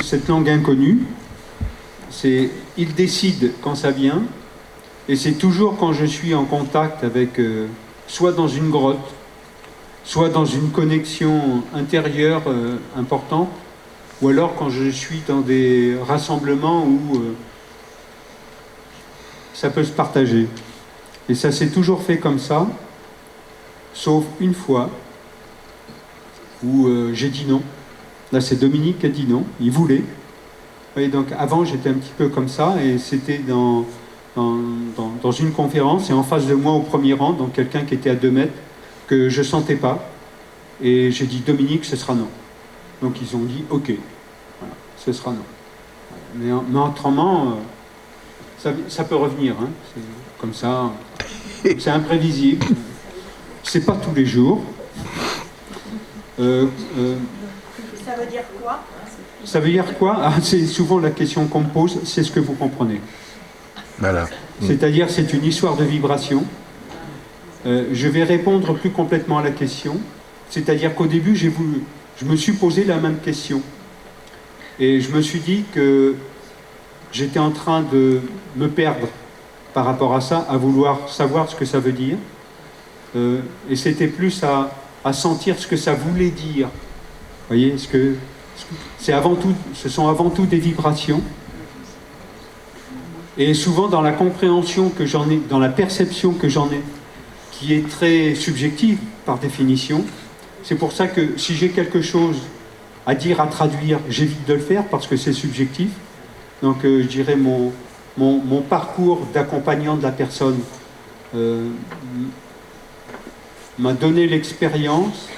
cette langue inconnue, il décide quand ça vient, et c'est toujours quand je suis en contact avec, soit dans une grotte, soit dans une connexion intérieure importante, ou alors quand je suis dans des rassemblements où ça peut se partager. Et ça s'est toujours fait comme ça, sauf une fois où j'ai dit non. Là, c'est Dominique qui a dit non, il voulait. Et donc avant, j'étais un petit peu comme ça, et c'était dans une conférence, et en face de moi, au premier rang, donc quelqu'un qui était à 2 mètres, que je ne sentais pas. Et j'ai dit, Dominique, ce sera non. Donc ils ont dit, ok, voilà, ce sera non. Mais autrement, ça peut revenir, hein. C'est comme ça, c'est imprévisible. C'est pas tous les jours. Ça veut dire quoi? Ça veut dire quoi? C'est souvent la question qu'on me pose, c'est ce que vous comprenez. Voilà. C'est-à-dire, c'est une histoire de vibration. Je vais répondre plus complètement à la question. C'est-à-dire qu'au début, je me suis posé la même question. Et je me suis dit que j'étais en train de me perdre par rapport à ça, à vouloir savoir ce que ça veut dire. Et c'était plus à sentir ce que ça voulait dire. Vous voyez, ce sont avant tout des vibrations. Et souvent dans la compréhension que j'en ai, dans la perception que j'en ai, qui est très subjective par définition, c'est pour ça que si j'ai quelque chose à dire, à traduire, j'évite de le faire parce que c'est subjectif. Donc je dirais mon parcours d'accompagnant de la personne m'a donné l'expérience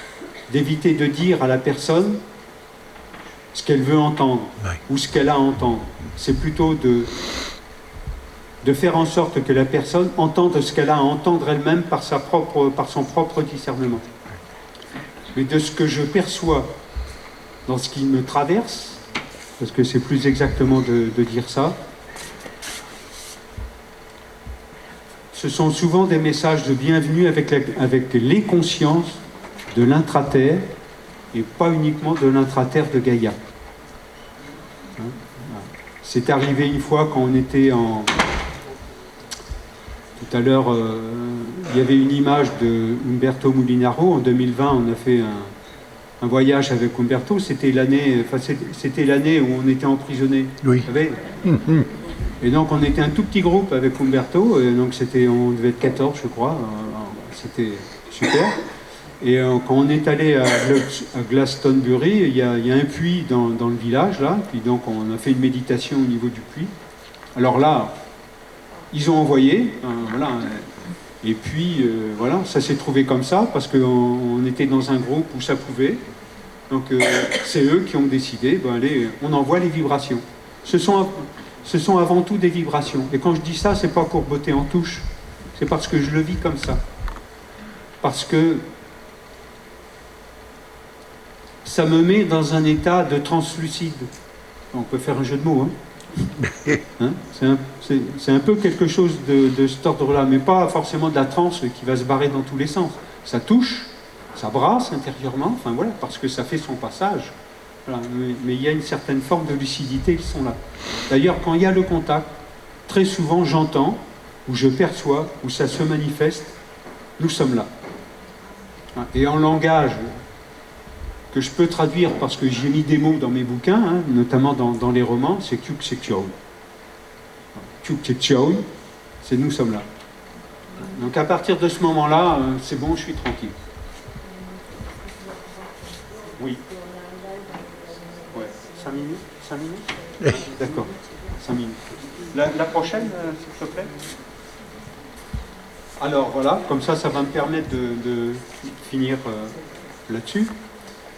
d'éviter de dire à la personne ce qu'elle veut entendre, ou ce qu'elle a à entendre. C'est plutôt de faire en sorte que la personne entende ce qu'elle a à entendre elle-même par son propre discernement. Mais de ce que je perçois dans ce qui me traverse, parce que c'est plus exactement de dire ça, ce sont souvent des messages de bienvenue avec les consciences de l'intraterre et pas uniquement de l'intraterre de Gaïa. C'est arrivé une fois quand on était en... Tout à l'heure, il y avait une image de Umberto Molinaro. En 2020, on a fait un voyage avec Umberto. C'était l'année où on était emprisonnés. Oui. Vous savez. Et donc, on était un tout petit groupe avec Umberto. Et donc, on devait être 14, je crois. C'était super. Et quand on est allé à Glastonbury, il y a un puits dans le village, là. Puis donc, on a fait une méditation au niveau du puits. Alors là, ils ont envoyé, voilà. Et puis, voilà, ça s'est trouvé comme ça, parce qu'on était dans un groupe où ça pouvait. Donc, c'est eux qui ont décidé, allez, on envoie les vibrations. Ce sont avant tout des vibrations. Et quand je dis ça, c'est pas pour botter en touche. C'est parce que je le vis comme ça. Parce que ça me met dans un état de translucide. On peut faire un jeu de mots, hein. Hein, c'est un peu quelque chose de cet ordre-là, mais pas forcément de la transe qui va se barrer dans tous les sens. Ça touche, ça brasse intérieurement, enfin voilà, parce que ça fait son passage. Voilà, mais il y a une certaine forme de lucidité, ils sont là. D'ailleurs, quand il y a le contact, très souvent j'entends, ou je perçois, ou ça se manifeste, nous sommes là. Et en langage que je peux traduire parce que j'ai mis des mots dans mes bouquins, hein, notamment dans les romans, c'est Kyuk Sekchou. Kyuk Sekchou, c'est nous sommes là. Donc à partir de ce moment-là, c'est bon, je suis tranquille. Oui. Ouais. 5 minutes 5 minutes D'accord. 5 minutes. La prochaine, s'il te plaît. Alors voilà, comme ça va me permettre de finir là-dessus.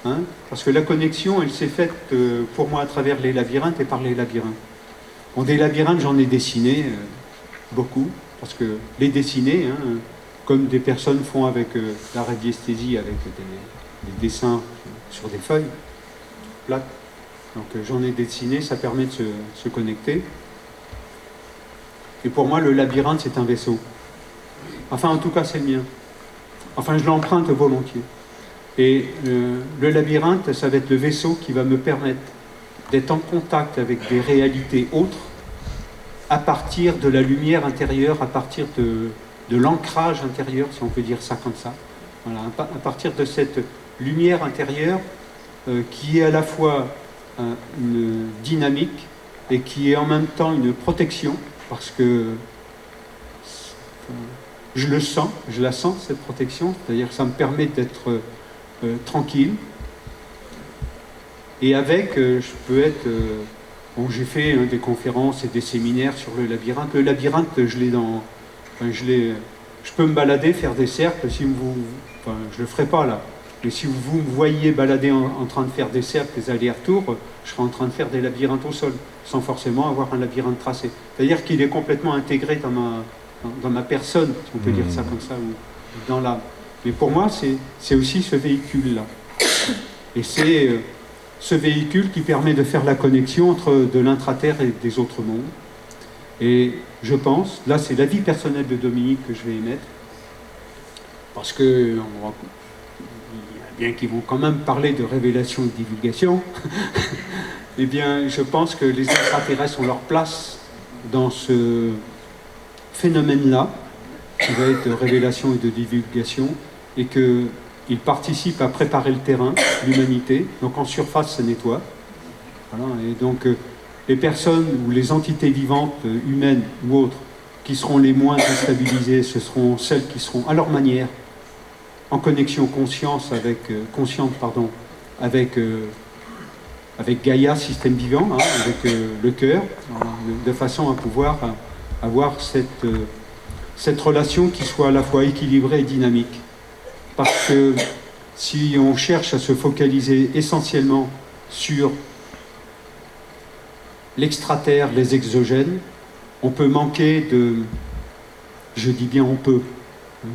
Hein, parce que la connexion, elle s'est faite pour moi à travers les labyrinthes et par les labyrinthes. Bon, des labyrinthes, j'en ai dessiné beaucoup, parce que les dessiner, hein, comme des personnes font avec la radiesthésie, avec des dessins sur des feuilles plates. Donc j'en ai dessiné, ça permet de se connecter. Et pour moi, le labyrinthe, c'est un vaisseau. Enfin, en tout cas, c'est le mien. Enfin, je l'emprunte volontiers. Et le labyrinthe, ça va être le vaisseau qui va me permettre d'être en contact avec des réalités autres à partir de la lumière intérieure, à partir de l'ancrage intérieur, si on peut dire ça comme ça. Voilà, à partir de cette lumière intérieure qui est à la fois une dynamique et qui est en même temps une protection, parce que je le sens, je la sens cette protection, c'est-à-dire que ça me permet d'être tranquille. Et avec, je peux être... bon, j'ai fait des conférences et des séminaires sur le labyrinthe. Le labyrinthe, je l'ai dans... Enfin, je peux me balader, faire des cercles, si vous... Enfin, je le ferai pas là. Mais si vous me voyez balader en train de faire des cercles, des allers-retours, je serai en train de faire des labyrinthes au sol, sans forcément avoir un labyrinthe tracé. C'est-à-dire qu'il est complètement intégré dans ma personne, si on peut dire ça comme ça, ou dans l'âme. Mais pour moi, c'est aussi ce véhicule-là. Et c'est ce véhicule qui permet de faire la connexion entre de l'intraterre et des autres mondes. Et je pense, là c'est l'avis personnel de Dominique que je vais émettre, parce que bien qu'ils vont quand même parler de révélation et de divulgation, eh bien je pense que les extraterrestres ont leur place dans ce phénomène-là, qui va être de révélation et de divulgation, et qu'ils participent à préparer le terrain, l'humanité. Donc en surface, ça nettoie. Voilà, et donc les personnes ou les entités vivantes, humaines ou autres, qui seront les moins déstabilisées, ce seront celles qui seront à leur manière en connexion consciente avec Gaïa, système vivant, hein, avec le cœur, de façon à pouvoir avoir cette relation qui soit à la fois équilibrée et dynamique. Parce que si on cherche à se focaliser essentiellement sur l'extraterre, les exogènes, on peut manquer de... Je dis bien on peut,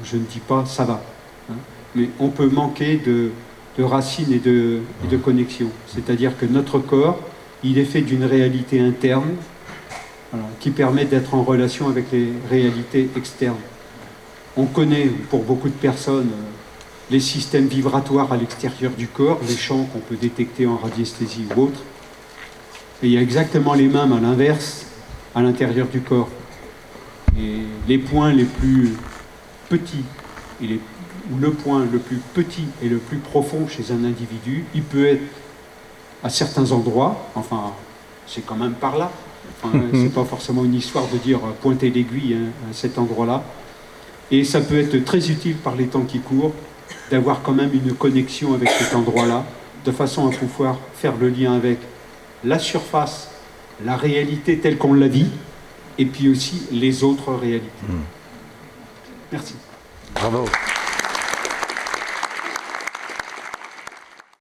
je ne dis pas ça va, hein, mais on peut manquer de racines et de connexion. C'est-à-dire que notre corps, il est fait d'une réalité interne, voilà, qui permet d'être en relation avec les réalités externes. On connaît, pour beaucoup de personnes, les systèmes vibratoires à l'extérieur du corps, les champs qu'on peut détecter en radiesthésie ou autre. Et il y a exactement les mêmes à l'inverse, à l'intérieur du corps. Et les points les plus petits, ou le point le plus petit et le plus profond chez un individu, il peut être à certains endroits, enfin, c'est quand même par là. Enfin, c'est pas forcément une histoire de dire pointer l'aiguille à cet endroit-là. Et ça peut être très utile par les temps qui courent d'avoir quand même une connexion avec cet endroit-là, de façon à pouvoir faire le lien avec la surface, la réalité telle qu'on la vit, et puis aussi les autres réalités. Merci. Bravo.